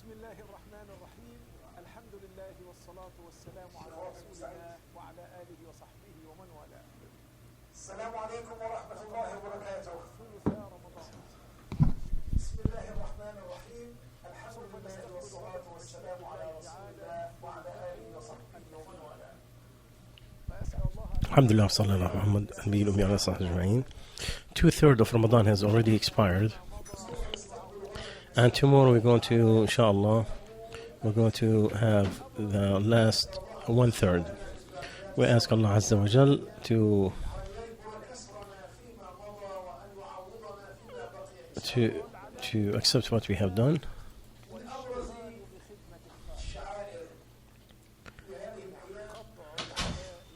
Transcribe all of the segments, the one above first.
بسم الله الرحمن الرحيم الحمد لله والصلاة والسلام على رسول الله وعلى آله وصحبه ومن والاه. السلام عليكم ورحمة الله وبركاته. ثلثاء رمضان. بسم الله الرحمن الرحيم الحمد لله والصلاة والسلام على رسول الله وعلى آله وصحبه ومن والاه. فأسأل الله الحمد لله وصلى الله على محمد النبي الأمي على صحبه أجمعين. 2/3 of Ramadan has already expired, and tomorrow we're going to, inshallah, we're going to have the last 1/3. We ask Allah Azza wa Jal to accept what we have done,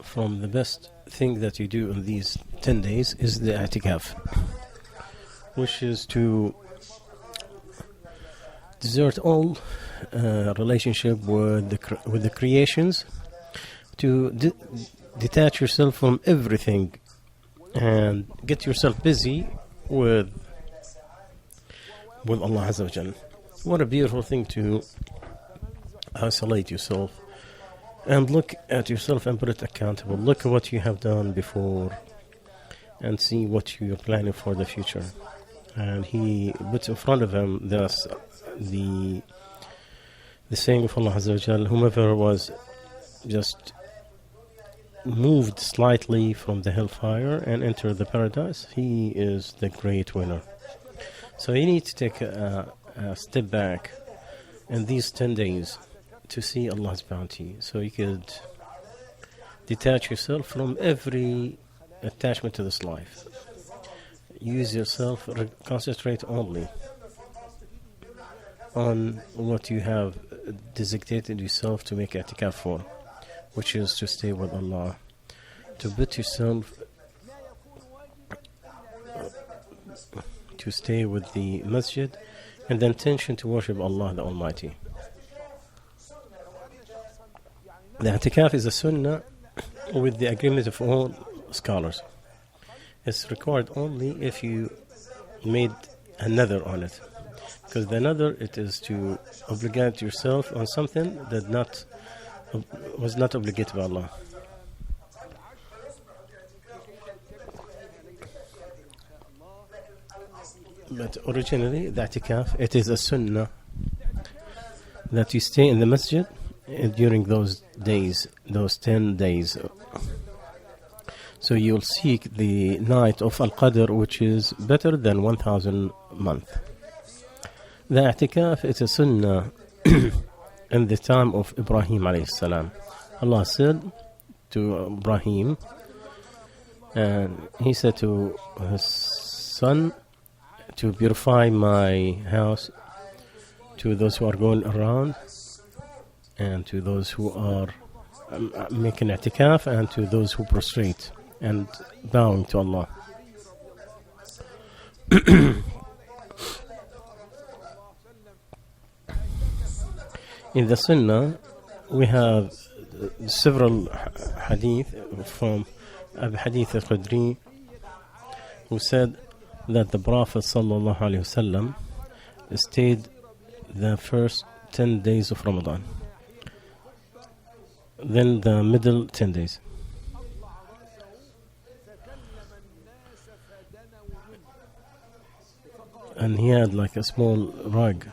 from the best thing that you do in these 10 days is the Itikaaf, which is to desert all relationship with the creations, to detach yourself from everything and get yourself busy with Allah Azza wa Jal. What a beautiful thing to isolate yourself and look at yourself and put it accountable. Look at what you have done before and see what you're planning for the future. And he puts in front of him the saying of Allah Azza wa Jal, whomever was just moved slightly from the hellfire and entered the paradise, he is the great winner. So you need to take a step back in these 10 days to see Allah's bounty, so you could detach yourself from every attachment to this life. Use yourself, concentrate only on what you have designated yourself to make Itikaaf for, which is to stay with Allah, to put yourself to stay with the Masjid, and the intention to worship Allah the Almighty. The Itikaaf is a sunnah with the agreement of all scholars. It's required only if you made a nadhr on it, because the nadhr, it is to obligate yourself on something that was not obligated by Allah. But originally, the Itikaaf, it is a sunnah that you stay in the Masjid during those days, those 10 days. So you'll seek the night of Al-Qadr, which is better than 1,000 months. The Itikaaf is a sunnah in the time of Ibrahim alayhi salam. Allah said to Ibrahim, and he said to his son, to purify my house to those who are going around, and to those who are making Itikaaf, and to those who prostrate and bowing to Allah. In the Sunnah, we have several hadith from Abu Hadith al-Qudri, who said that the Prophet sallallahu alaihi wasallam stayed the first 10 days of Ramadan, then the middle 10 days. And he had like a small rug.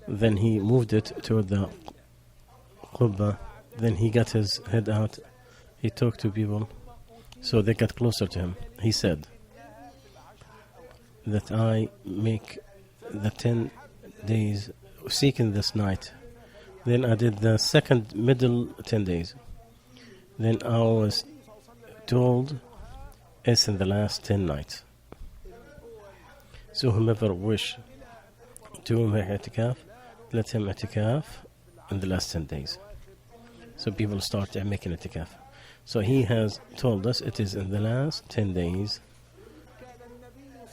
Then he moved it to the qubba. Then he got his head out. He talked to people, so they got closer to him. He said that I make the 10 days seeking this night. Then I did the second middle 10 days. Then I was told it's in the last 10 nights. So whomever wish to make Itikaaf, let him Itikaaf in the last 10 days. So people start making Itikaaf. So he has told us it is in the last 10 days.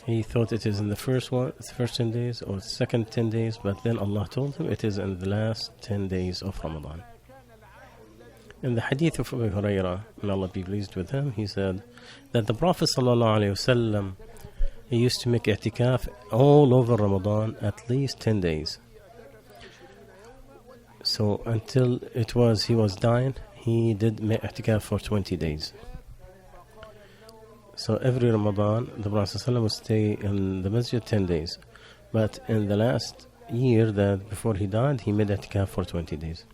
He thought it is in the first 10 days or second 10 days, but then Allah told him it is in the last 10 days of Ramadan. In the hadith of Abu Hurairah, may Allah be pleased with him, he said that the Prophet sallallahu alaihi wasallam He used to make i'tikaf all over Ramadan, at least 10 days. So until he was dying, he did make i'tikaf for 20 days. So every Ramadan, the Prophet ﷺ would stay in the Masjid 10 days. But in the last year, that before he died, he made i'tikaf for 20 days.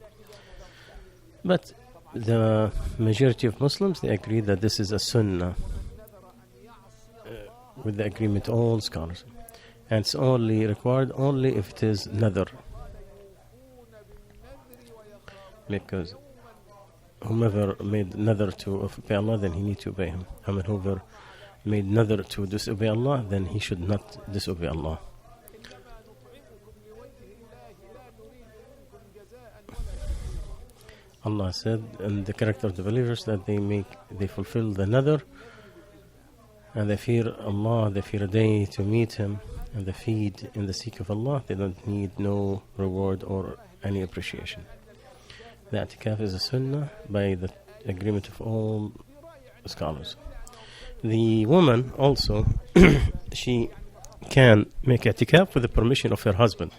But the majority of Muslims, they agree that this is a sunnah, with the agreement of all scholars. And it's only required only if it is nadhr. Because whomever made nadhr to obey Allah, then he needs to obey him. And whoever made nadhr to disobey Allah, then he should not disobey Allah. Allah said in the character of the believers that they fulfill the nadhr, and they fear Allah, they fear a day to meet Him, and they feed in the seek of Allah. They don't need no reward or any appreciation. The i'tikaf is a sunnah by the agreement of all scholars. The woman also, she can make i'tikaf with the permission of her husband.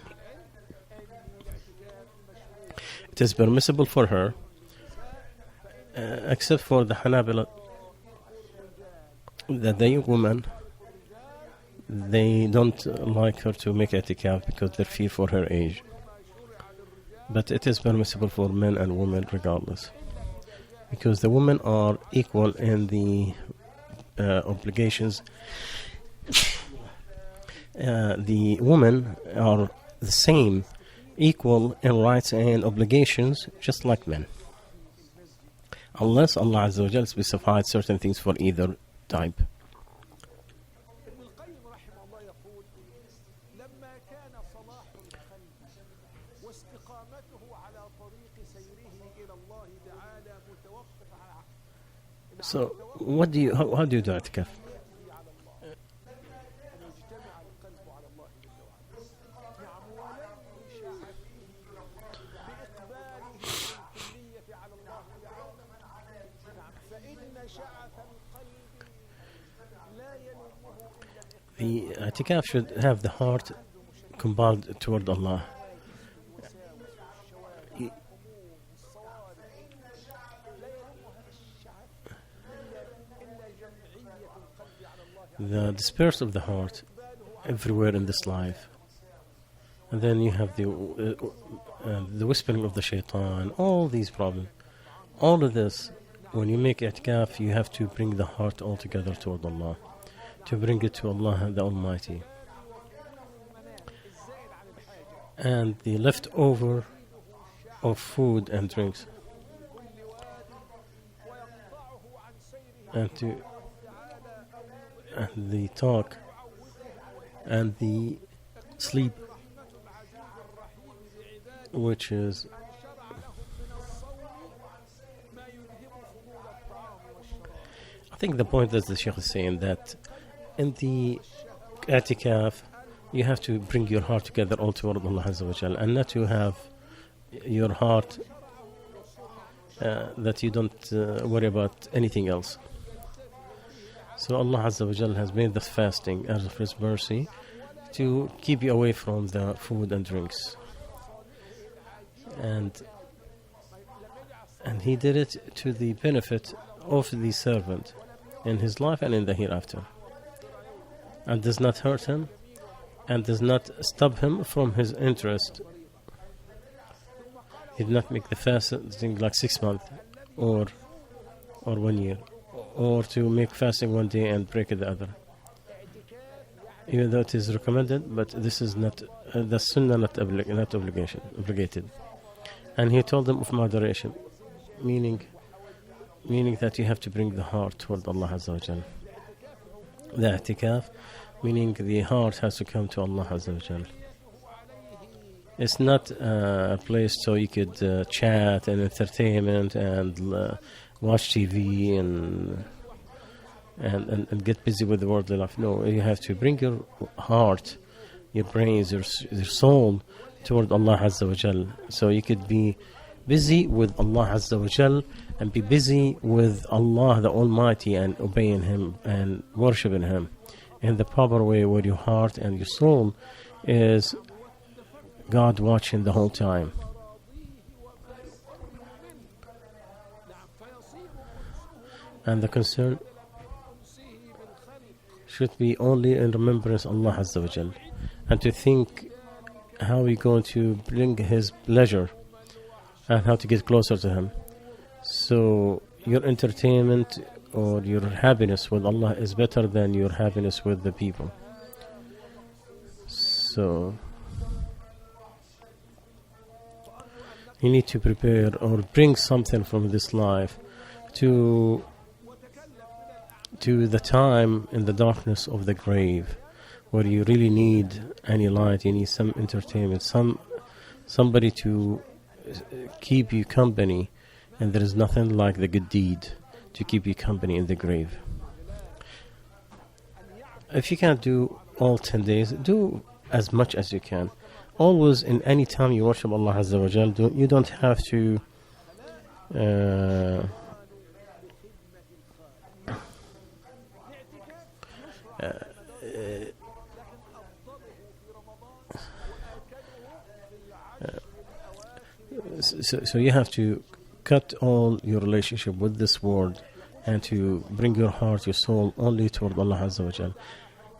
It is permissible for her, except for the Hanabila, that the young woman, they don't like her to make i'tikaf because they fear for her age. But it is permissible for men and women regardless, because the women are equal in the obligations. The women are the same, equal in rights and obligations, just like men, unless Allah Azza wa Jal specified certain things for either type. ابن القيم رحمه الله يقول: لما كان صلاح القلب واستقامته على طريق سيره إلى الله تعالى متوقف على So, how do you do i'tikaf? على الله أن يجتمع القلب على الله جل وعلا. نعم، ولن يشاع فيه بإقباله بالكلية على الله تعالى. نعم، فإن شعث القلب لا يلومه إلا الإقبال. The i'tikaf should have the heart compelled toward Allah. The disperse of the heart everywhere in this life, and then you have the whispering of the shaitan, all these problems. All of this, when you make i'tikaf, you have to bring the heart all together toward Allah, to bring it to Allah the Almighty. And the leftover of food and drinks, and the talk and the sleep, which is I think the point that the Sheikh is saying, that in the i'tikaf you have to bring your heart together all toward Allah Azza wa Jal, and not to have your heart that you don't worry about anything else. So Allah Azza wa Jal has made the fasting out of His mercy to keep you away from the food and drinks. And He did it to the benefit of the servant in his life and in the hereafter, and does not hurt him and does not stop him from his interest. He did not make the fasting like 6 months or 1 year, or to make fasting one day and break it the other, even though it is recommended. But this is not the sunnah, not obligated. And he told them of moderation, meaning that you have to bring the heart toward Allah Azza wa Jal. The i'tikaf, meaning the heart has to come to Allah Azza wa Jal. It's not a place so you could chat and entertainment and watch TV and get busy with the worldly life. No, you have to bring your heart, your brains, your soul toward Allah Azza wa Jal. So you could be busy with Allah Azza wa Jal and be busy with Allah the Almighty and obeying Him and worshiping Him in the proper way, where your heart and your soul is God watching the whole time. And the concern should be only in remembrance of Allah Azza wa Jal, and to think how we're going to bring His pleasure and how to get closer to Him. So your entertainment or your happiness with Allah is better than your happiness with the people. So you need to prepare or bring something from this life to the time in the darkness of the grave, where you really need any light, you need some entertainment, somebody to keep you company, and there is nothing like the good deed to keep you company in the grave. If you can't do all 10 days, do as much as you can. Always, in any time you worship Allah Azza wa Jal, you don't have to so you have to cut all your relationship with this world and to bring your heart, your soul only toward Allah Azza wa Jal.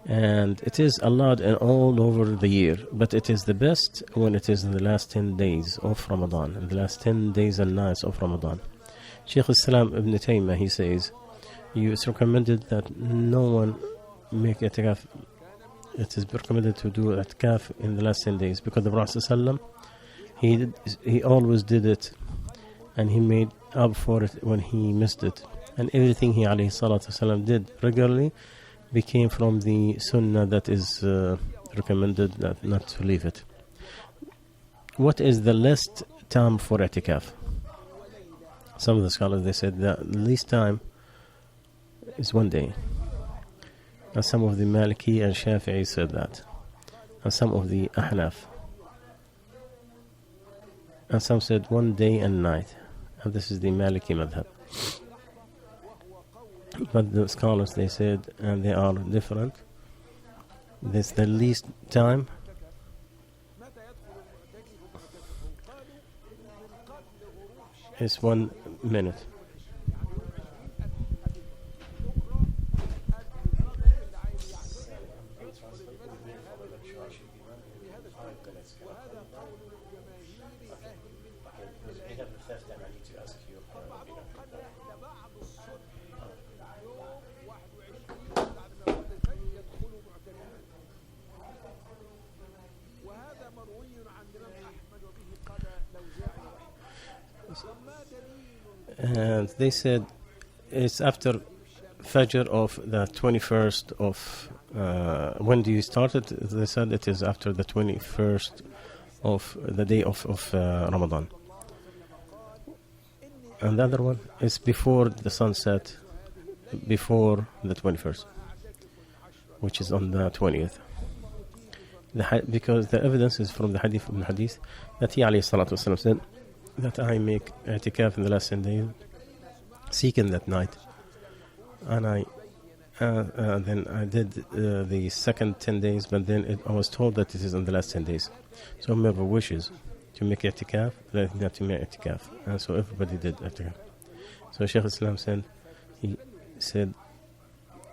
And it is allowed all over the year, but it is the best when it is in the last 10 days of Ramadan, in the last 10 days and nights of Ramadan. Shaykh Islam Ibn Taymiyyah, he says, it's recommended that no one make itikaf. It is recommended to do itikaf in the last 10 days, because the Prophet ﷺ, he always did it, and he made up for it when he missed it. And everything he alayhi salatu wasalam did regularly became from the sunnah that is recommended, that not to leave it. What is the least time for itikaf? Some of the scholars, they said that the least time is 1 day. And some of the Maliki and Shafi'i said that. And some of the Ahnaf. And some said 1 day and night. And this is the Maliki madhab. But the scholars, they said, and they are different, this the least time is 1 minute. And they said it's after Fajr of the 21st of when do you start it? They said it is after the 21st of the day of Ramadan. And the other one is before the sunset, before the 21st, which is on the 20th. Because the evidence is from the hadith that he alayhi salatu wasalam said that I make itikaf in the last 10 days, seeking that night. And then I did the second 10 days, but then I was told that it is in the last 10 days. So whoever wishes to make itikaf, let him not to make itikaf. And so everybody did itikaf. So Shaykh Islam said, he said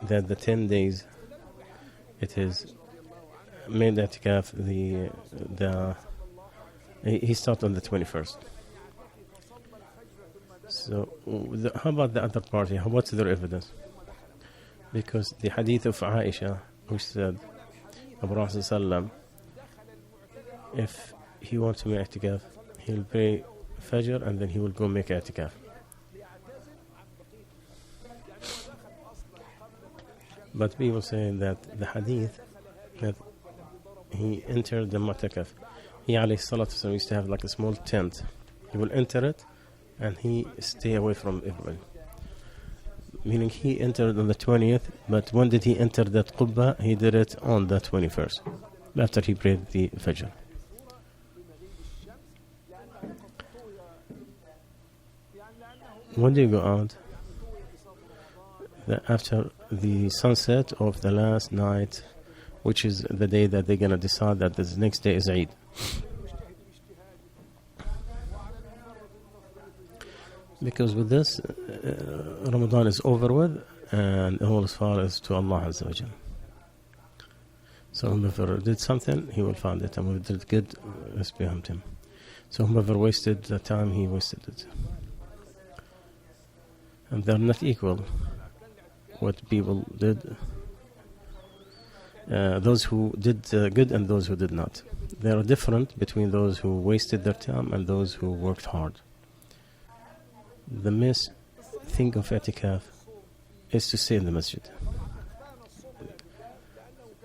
that the 10 days, it is made itikaf, he started on the 21st. So how about the other party? What's their evidence? Because the hadith of Aisha, which said, Abu Rasul Sallam, if he wants to make itikaf, he'll pray Fajr and then he will go make itikaf. But people say that the hadith, that he entered the mu'takaf, he alayhi salatu wasallam used to have like a small tent. He will enter it and he stay away from everybody. Meaning he entered on the 20th, but when did he enter that qubba? He did it on the 21st, after he prayed the Fajr. When do you go out? that after the sunset of the last night, which is the day that they're going to decide that the next day is Eid. Because with this, Ramadan is over with, and all as far as to Allah Azza wa Jal. So whoever did something, he will find it, and whoever did good, is behind him. So whoever wasted the time, he wasted it. And they're not equal. What people did, those who did good and those who did not. They are different between those who wasted their time and those who worked hard. The best thing of Itikaaf is to stay in the Masjid.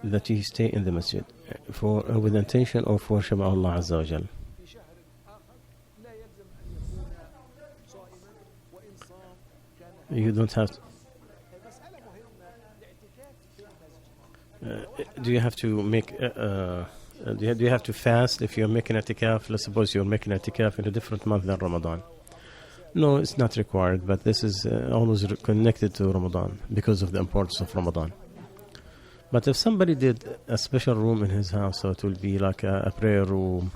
That you stay in the Masjid for with the intention of worship Allah Azza wa Jal. You don't have to, do you have to make do you have to fast if you're making Itikaaf? Let's suppose you're making Itikaaf in a different month than Ramadan. No, it's not required, but this is always connected to Ramadan because of the importance of Ramadan. But if somebody did a special room in his house, so it will be like a prayer room,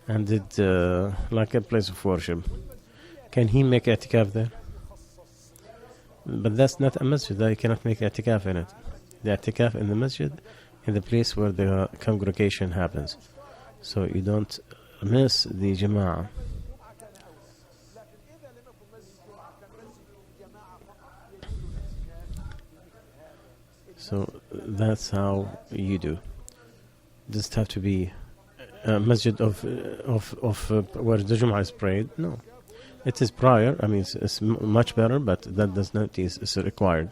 and did like a place of worship, can he make Itikaaf there? But that's not a masjid. You cannot make Itikaaf in it. The Itikaaf in the masjid, in the place where the congregation happens. So you don't miss the Jama'ah. So that's how you do. Does it have to be a masjid of where the Jum'ah is prayed? No. It is prior. I mean, it's much better, but that does not is required.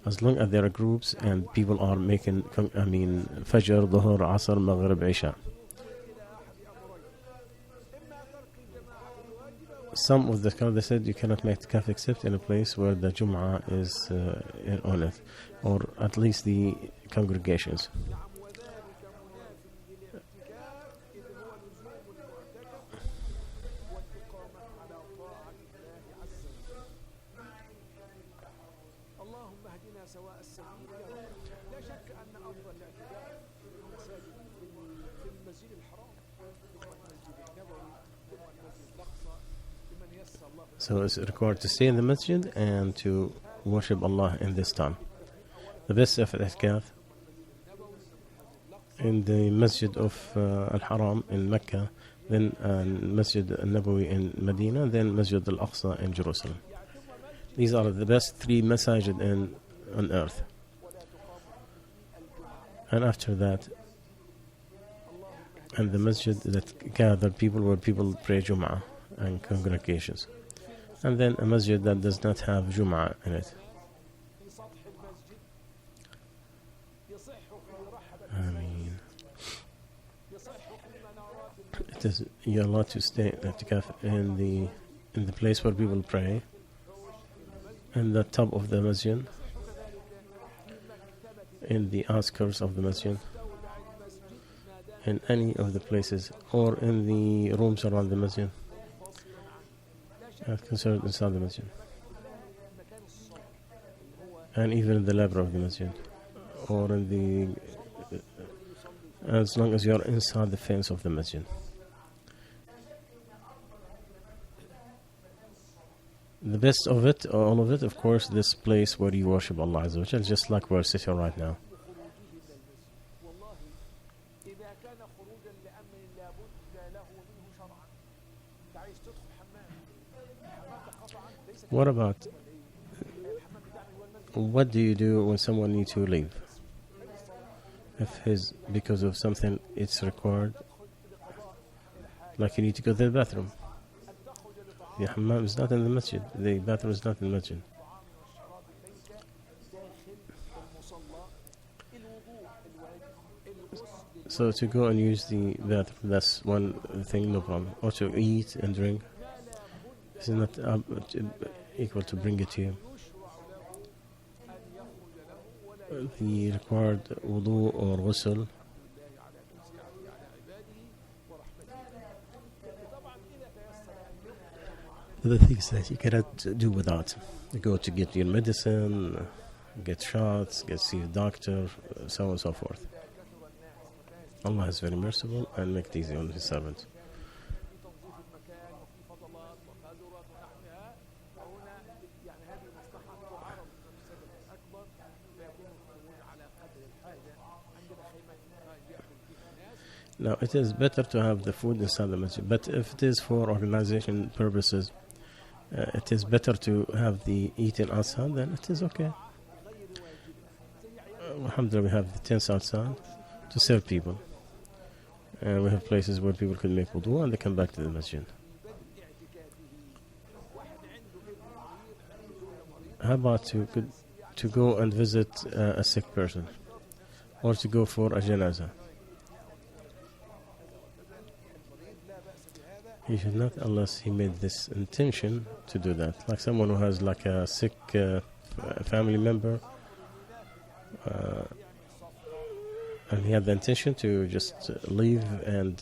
As long as there are groups and people are making, Fajr, Dhuhr, Asr, Maghrib, Isha. Some of the scholars said you cannot make Itikaaf except in a place where the Jum'ah is on it, or at least the congregations. So it's required to stay in the masjid and to worship Allah in this time. The best of Itikaaf in the Masjid of Al-Haram in Mecca, then Masjid Al-Nabawi in Medina, then Masjid Al-Aqsa in Jerusalem. These are the best three masajid on earth. And after that, and the masjid that gather people where people pray Jum'ah and congregations. And then a masjid that does not have Jum'ah in it. It is, you're allowed to stay in the place where people pray, in the top of the masjid, in the outskirts of the masjid, in any of the places, or in the rooms around the masjid. Considered inside the masjid, and even in the library of the masjid, or in the as long as you are inside the fence of the masjid. The best of it, all of it, of course, this place where you worship Allah Azza wa Jal, just like we're sitting right now. What about, what do you do when someone needs to leave? If because of something it's required, like you need to go to the bathroom. The hammam is not in the masjid. The bathroom is not in the masjid. So to go and use the bathroom, that's one thing, no problem. Or to eat and drink, it's not equal to bring it to you. The required wudu or ghusl. the things that you cannot do without. You go to get your medicine, get shots, see a doctor, so on and so forth. Allah is very merciful and make it easy on His servants. Now, it is better to have the food inside the masjid, but if it is for organization purposes, it is better to have the eating outside, then it is okay. Alhamdulillah, we have the tents outside to serve people. And we have places where people can make wudu and they come back to the masjid. How about to go and visit a sick person, or to go for a janazah? He should not, unless he made this intention to do that. Like someone who has like a sick family member, and he had the intention to just leave and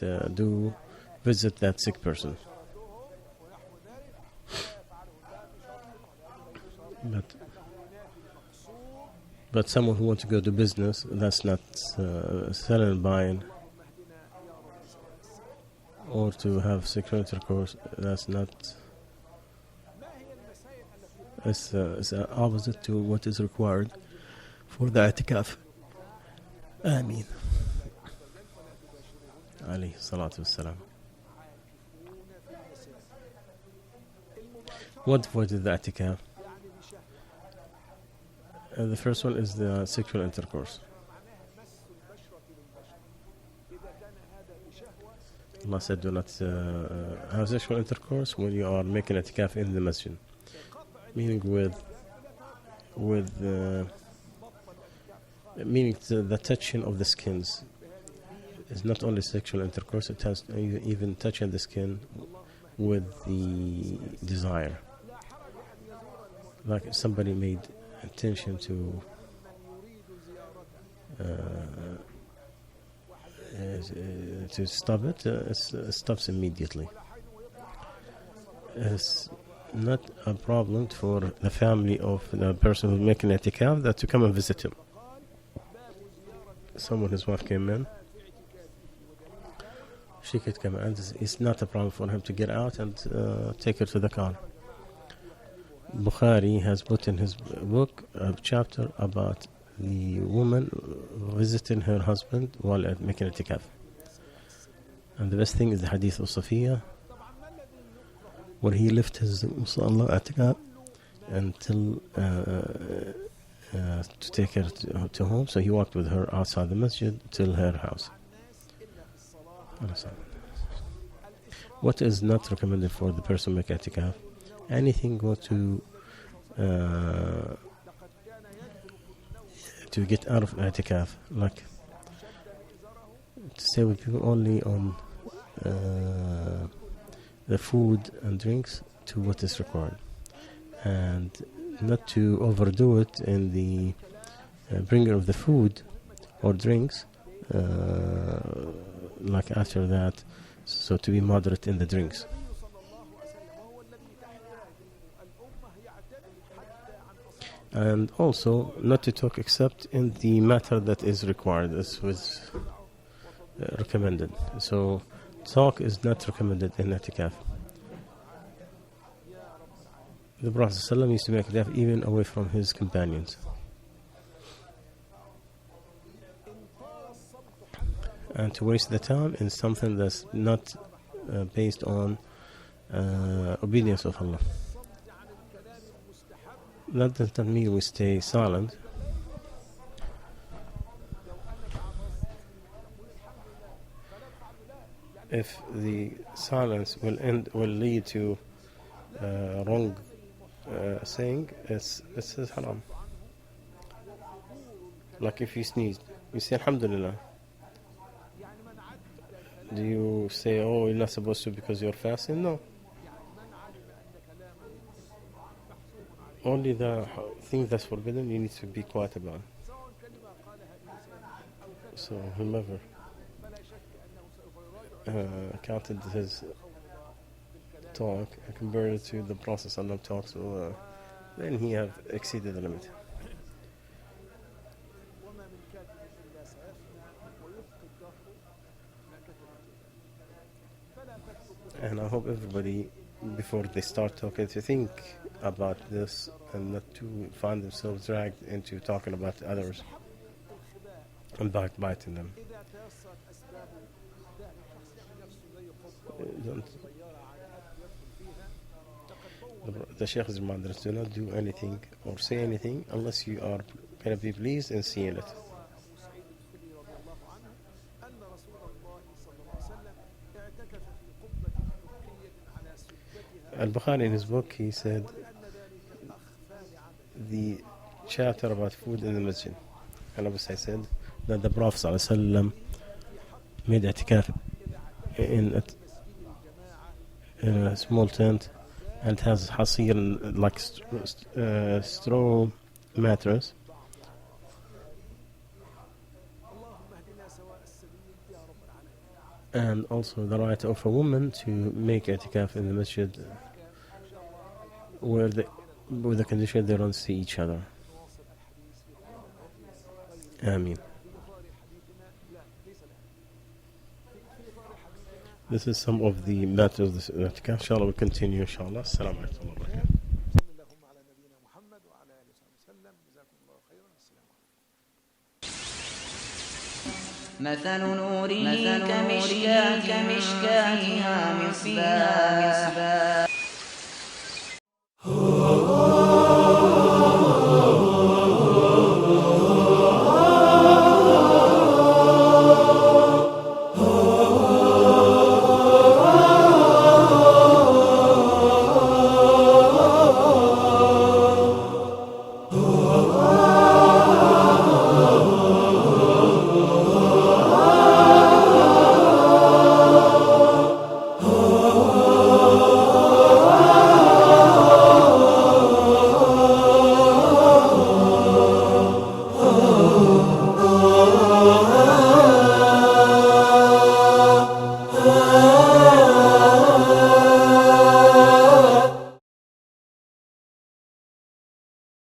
visit that sick person. But someone who wants to go to business, that's not selling and buying, or to have sexual intercourse, that's not. It's opposite to what is required for the Itikaaf. Ameen. Alayhi salatu wassalam. What avoided the Itikaaf? The first one is the sexual intercourse. Allah said, do not have sexual intercourse when you are making Itikaaf in the masjid. Meaning meaning the touching of the skins is not only sexual intercourse, it has even touching the skin with the desire. Like somebody made intention to stop it, it stops immediately. It's not a problem for the family of the person who's making Itikaaf that to come and visit him. Someone, his wife came in, she could come in. It's not a problem for him to get out and take her to the car. Bukhari has put in his book a chapter about the woman visiting her husband while making Itikaaf. And the best thing is the hadith of Safiya, where he left his Musalla Itikaaf until to take her to home. So he walked with her outside the masjid till her house. What is not recommended for the person making Itikaaf? Anything go to get out of Itikaaf, like to stay with people only on the food and drinks to what is required, and not to overdo it in the bringing of the food or drinks, like after that, so to be moderate in the drinks. And also not to talk except in the matter that is required. This was recommended. So talk is not recommended in Itikaaf. The Prophet ﷺ used to make Itikaaf even away from his companions. And to waste the time in something that's not based on obedience of Allah. That does not mean we stay silent. If the silence will lead to wrong saying, it's haram. Like if you sneeze, you say Alhamdulillah. Do you say, oh, you're not supposed to because you're fasting? No. Only the thing that's forbidden you need to be quiet about. So whomever counted his talk compared to the Prophet ﷺ talk, so then he have exceeded the limit. وما من كاتب إلا سيفنى ويبقي الدهر ما كتب فلا تكتب And I hope everybody, before they start talking, to think about this and not to find themselves dragged into talking about others الخباء and backbiting them. إذا تيسرت أسباب ذلك شخص نفسه زي خطبة Don't, صغيرة على قد يدخل فيها تقد the Sheikh is reminding us, do not do anything or say anything unless you are going to be pleased in seeing it. أبو سعيد الخدري رضي الله عنه أن رسول الله صلى الله عليه وسلم اعتكف في قبة تركية على سدتها Al-Bukhari in his book, he said ولأن ذلك أخفى لعمله the chapter about food in the masjid. And Abu Sa'id said that the Prophet ﷺ made itikaf in a small tent and has hasir, like straw mattress. اللهم اهدنا سواء السبيل يا رب العالمين And also the right of a woman to make itikaf in the masjid where with the condition they don't see each other. نواصل الحديث في Ameen. إطار حديثنا لا ليس له في إطار حديثنا This is some of the matters of the itikaf. Inshallah, we'll continue. Inshallah. Assalamu alaikum wa barakatuh. صلى اللهم على نبينا محمد وعلى آله وصحبه وسلم جزاكم الله خيرا السلام عليكم مثل نوره كمشكاة فيها مصباح